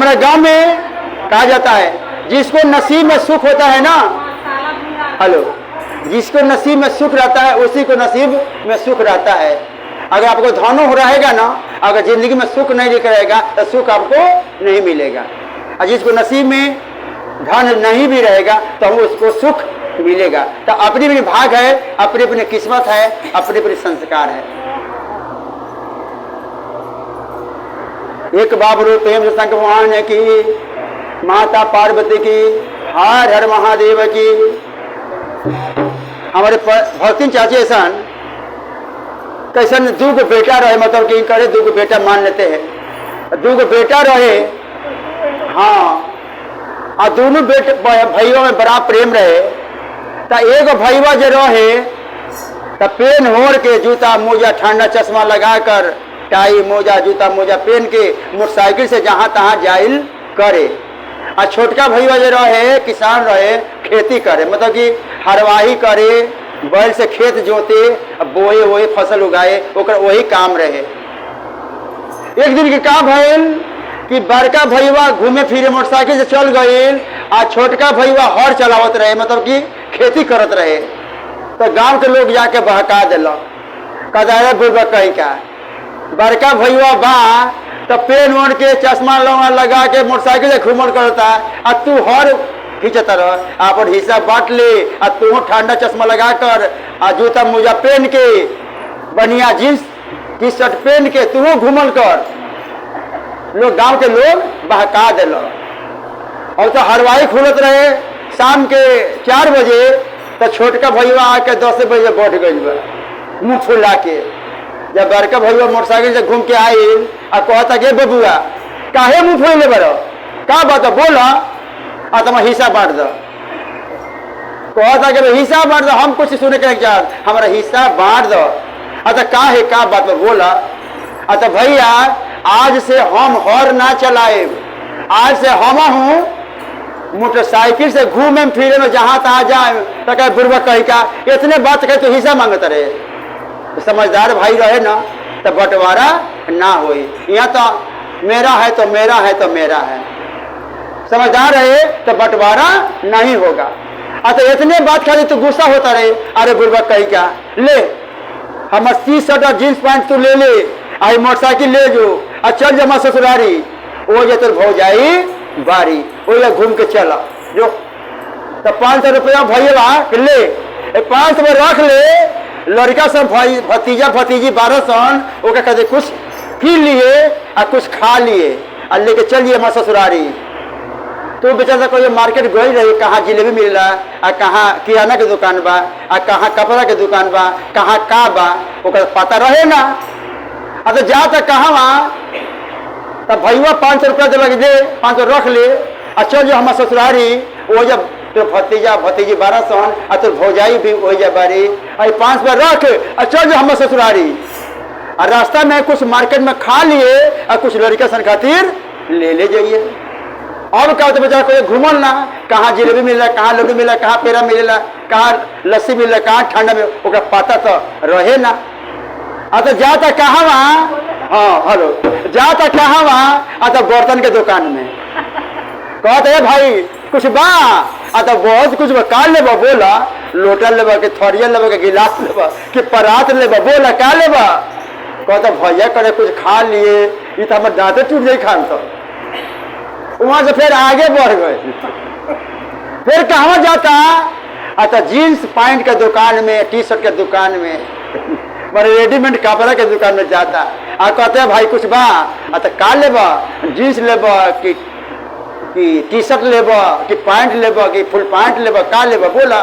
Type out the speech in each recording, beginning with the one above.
हमारे गांव में कहा जाता है जिसको नसीब में सुख होता है ना, हेलो, जिसको नसीब में सुख रहता है उसी को नसीब में सुख रहता है। अगर आपको धन हो रहेगा ना, अगर जिंदगी में सुख नहीं लिख रहेगा तो सुख आपको नहीं मिलेगा। और जिसको नसीब में धन नहीं भी रहेगा तो उसको सुख मिलेगा। तो अपनी अपनी भाग है, अपनी अपनी किस्मत है, अपने अपने संस्कार है। एक बाबरू प्रेम संग भगवान की, माता पार्वती की, हर हर महादेव की। हमारे भक्तिन चाची ऐसा कैसन दूगो बेटा रहे, मतलब कि करे दूगो बेटा मान लेते हैं, दूगो बेटा रहे, हाँ, और दोनों बेटे भाइयों में बड़ा प्रेम रहे। तो एक भैया जो रहे तो पेन होर के जूता मोजा ठंडा चश्मा लगाकर टाई मोजा जूता मोजा पहन के मोटरसाइकिल से जहां तहां जाइल करे। और छोटका भैया जो रहे किसान रहे, खेती करे, मतलब कि हरवाही करे, बैल से खेत जोते, बोए वोए फसल उगाए, ओकर वही काम रहे। एक दिन के काम भइल कि बड़का भैया घूमे फिरे मोटरसाइकिल से चल गए और छोटका भैया हर चलावत रहे, मतलब कि खेती करत रहे। तो गांव के लोग जाके बहका दिलक, कदारे बुढ़बा कहीं का बड़का भैया बा तो पेन ओढ़ के चश्मा लगा के मोटरसाइकिल से घूमल करता और तू हर खींचता रह, अपन हिस्सा बांट ले। और तू ठंडा चश्मा लगा कर और जूता मोजा पहन के बढ़िया जींस टी शर्ट पहन के तू घूमल कर। लोग गांव के लोग बहका दिलक। और तो हरवाही खुलत रहे शाम के 4 बजे, तो छोटका भैया आके 10 बजे बैठ गई मुंह फुला के। जब बड़का भैया मोटरसाइकिल से घूम के आई और कहता के बबुआ काहे मुंह फुले बड़ो, का बात बोला, आ तुम हिस्सा बांट दो। कहता कि हिस्सा बांट दो, हम कुछ सुने के चाहत, हमारा हिस्सा बांट दो। अच्छा का है, का बात बोला। अच्छा भैया आज से हम हर ना चलाए, आज से हम हूँ मोटरसाइकिल से घूमे फिरे में जहां तहां जाए। तो कहे बुढ़वा कही का इतने बात कहे तो हिस्सा मांगता रहे। तो समझदार भाई रहे ना तो बंटवारा ना हो। यहाँ तो मेरा है तो मेरा है तो मेरा है, समझदार रहे तो बंटवारा नहीं होगा। अच्छा इतने बात खाली तो गुस्सा होता रहे। अरे बुढ़वा कही क्या ले, हम टी शर्ट और जींस पैंट तू ले ले, आई मोटरसाइकिल ले जो और चल जमा ससुरारी, वो जो तो भौजाई बारी वो घूम के चला जो। तो 500 रुपया भैया ले, 500 में रख ले। लड़का सब भाई भतीजा भतीजी 12 सन ओके कहते कुछ पी लिए और कुछ खा लिए और लेके चलिए हमारे ससुरारी। तो बेचारा कोई मार्केट गई रही, कहाँ जिलेबी मिल रहा और कहाँ किराना के दुकान बा और कहाँ कपड़ा के दुकान बा, कहाँ का बा ओकर पता रहे ना। अच्छा जा तो कहाँ वहाँ तब भैया 500 रुपया दे 500 रख ले और चल जो हमारे ससुरारी। वो जब तो भतीजा भतीजी 12 सन और तो भौजाई भी वही जा बारी, 500 रख और चल जो हमारे ससुरारी। और रास्ता में कुछ मार्केट में खा लिए और कुछ लड़का सन खातिर ले जाइए। और क्या होता बेचारा कोई घूमल ना, कहाँ जिलेबी मिल रहा, कहाँ लड्डू मिल रहा, कहाँ पेड़ा मिल रहा, कहाँ लस्सी मिल रहा, कहाँ ठंडा में ओकरा पता तो रहे ना। अच्छा जाता कहाँ वहाँ, हाँ हेलो, जाता कहाँ वहाँ, अच्छा बर्तन के दुकान में। कहते है भाई कुछ बा, अच्छा बहुत कुछ बा, का लेबा बोला, लोटा लेबा कि थरिया लेबा कि गिलास लेबा कि परात लेबा, बोला का लेबा। कहता भैया करे कुछ खा लिए, ये तो हमारे दांते टूट जाए खान। तो वहां से फिर आगे बढ़ गए। फिर कहाँ जाता, अच्छा जीन्स पैंट के दुकान में, टी शर्ट के दुकान में, मेरे रेडीमेड कपड़ा के दुकान में जाता। आ कहते भाई कुछ बा, अच्छा का लेबा, जीन्स लेबा कि टी शर्ट लेबा कि पैंट लेबा कि फुल पैंट लेबा, का लेबा बोला।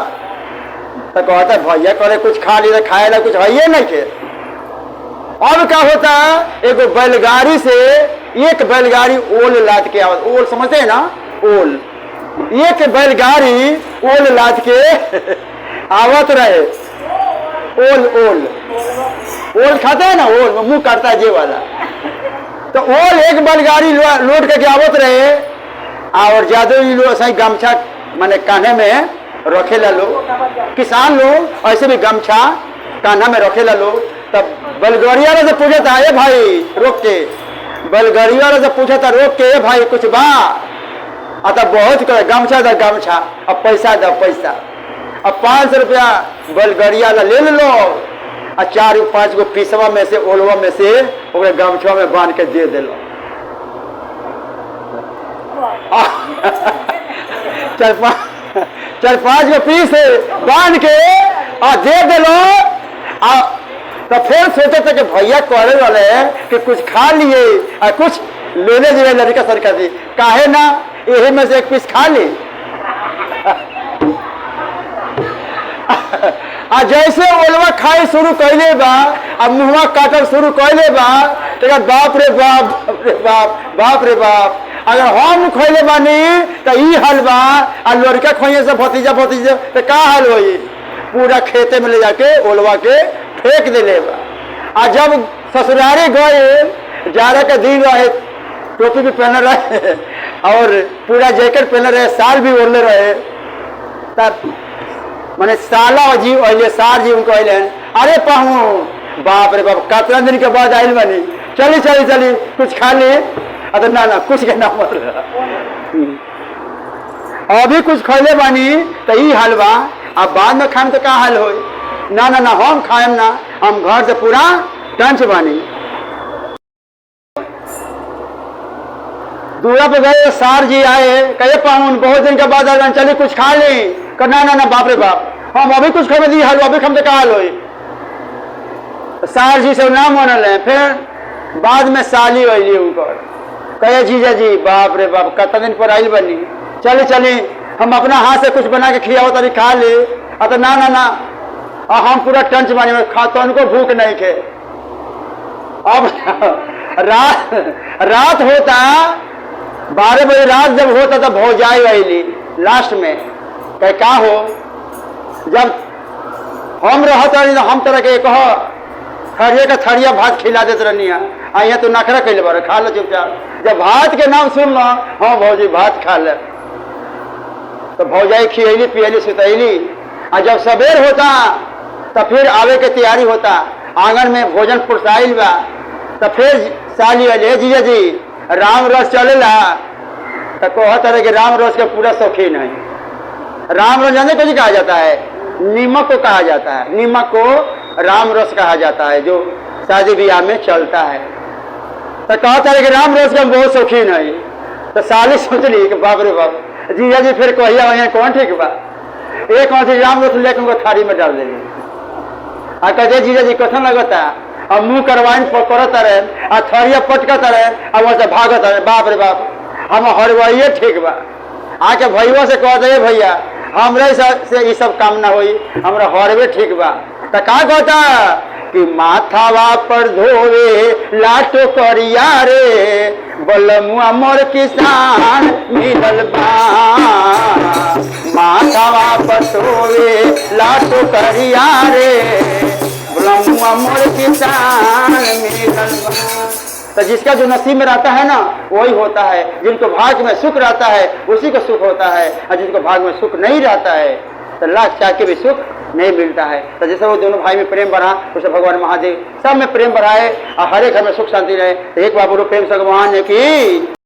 तो कहता भैया करे कुछ खा लिया, खाए ला कुछ है नहीं के। अब क्या होता, एक बैलगाड़ी से एक बैलगाड़ी ओल लाद के आवत, ओल समझते हैं ना, ओल, एक बैलगाड़ी ओल लाद के आवत रहे। ओल ओल ओल खाते हैं ना, ओल मुंह काटता है जे वाला। तो ओल एक बैलगाड़ी लोड करके आवत रहे और ज्यादा लोग सही गमछा माने कान्हे में रखेला लोग, किसान लोग ऐसे भी गमछा कान्हा में रखेला लोग। तब बलगोरिया से पूछता है भाई रोक के, बलगड़िया वाला से पूछा था रोक के भाई कुछ बा अतः बहुत करे गमछा दो गमछा अब पैसा दो पैसा अब 500 रुपया बलगड़िया वाला ले लो और 4-5 गो पीसवा में से ओलवा में से ओकरे गमछवा में बांध के दे दिलो। 4-5 गो पीस बांध के और दे दिलो। तो फिर सोचे थे कि भैया करे वाले कि कुछ खा लिए और कुछ लेने जाए लड़का सरकार दी काहे ना यही में से एक पीस खा ली। आ जैसे ओलवा खाई शुरू कैले बा अब मुहवा काटल शुरू कैले बा तो बाप रे बाप रे बाप बाप रे बाप अगर हम खैले बानी तो ई हाल बा आ लड़का खोइए से भतीजा भतीजा तो का हाल होई पूरा खेते में ले जाके ओलवा के फेंक दिले बा। आ जब ससुरारी गए जाड़ा के दिन रहे टोपी भी पहने रहे और पूरा जैकेट पहने रहे साल भी ओढ़ले रहे तब मैंने साला जी अले सार जी उनको अले अरे पाहू बाप रे बाप कितना दिन के बाद आयल बनी चली चली चली कुछ खा ली अरे ना ना कुछ के ना मत अभी कुछ खैले बानी तो ई हाल बा अब बाद में खाएम तो का हाल हो ना ना ना हम खाएम ना हम घर से पूरा टंच बानी। दूरा पे गए सार जी आए कहे पाहुन बहुत दिन के बाद आए चलिए कुछ खा ले ना ना ना बाप रे बाप हम अभी कुछ खबर दी हाल अभी हम तो कहा लो सार जी से नाम मनल है। फिर बाद में साली वैली उनको कहे जीजा जी बाप रे बाप कितना दिन पर आइल बनी चली चली हम अपना हाथ से कुछ बना के खियाओ तरी खा ले तो ना ना ना हम पूरा टंच मानी में खा तो उनको भूख नहीं खे। अब रात होता 12 बजे रात जब होता तब भौजाई वैली लास्ट में कहे का हो जब हम रहता हम तरह के कहो थरिया का थरिया भात खिला देते रहनी है यहाँ तो नखरा कैले बारे खा लो चुपचाप जब भात के नाम सुन लो हाँ भौजी भात खा ले तो भौजाई खियली पियली सुतैली और जब सवेर होता तो फिर आवे के तैयारी होता आंगन में भोजन पुरसाइल बा तो फिर साली अले जीजा जी राम रस चलेला तो कहत रहे कि राम रस के पूरा शौकीन है। राम रस जाने को कहा जाता है नीमक को कहा जाता है नीमक को राम रस कहा जाता है जो शादी ब्याह में चलता है। तो कहता है कि राम रस का बहुत शौकीन है। तो साली सोच ली कि बाप रे बाप जीजा जी फिर कहिया वही कौन ठीक बा एक कौन सी राम रस लेकर उनको थारी में डाल देंगे आ कहते जीजा जी कैसा लगता और मुंह करवाइन करता रहे और थरिया पटकता रहे और वहां से भागता रहे बाप रे बाप हम हरवाइए ठीक बा आके भैया से कह दे भैया हमरे से ये सब काम ना होई हमरा हरवे ठीक बा तो का कहता कि माथावा पर धोवे लाटो करिया रे बलमुआ मोर किसान मिलल बा माथावा पर धोवे लाटो करिया रे बलमुआ मोर किसान मिलल बा। तो जिसका जो नसीब में रहता है ना वही होता है जिनको भाग्य में सुख रहता है उसी को सुख होता है और जिनको भाग्य में सुख नहीं रहता है तो लाख चाह के भी सुख नहीं मिलता है। तो जैसे वो दोनों भाई में प्रेम बढ़ा उसे भगवान महादेव सब में प्रेम बढ़ाए और हर एक घर में सुख शांति रहे। तो एक बार बोलो प्रेम से भगवान की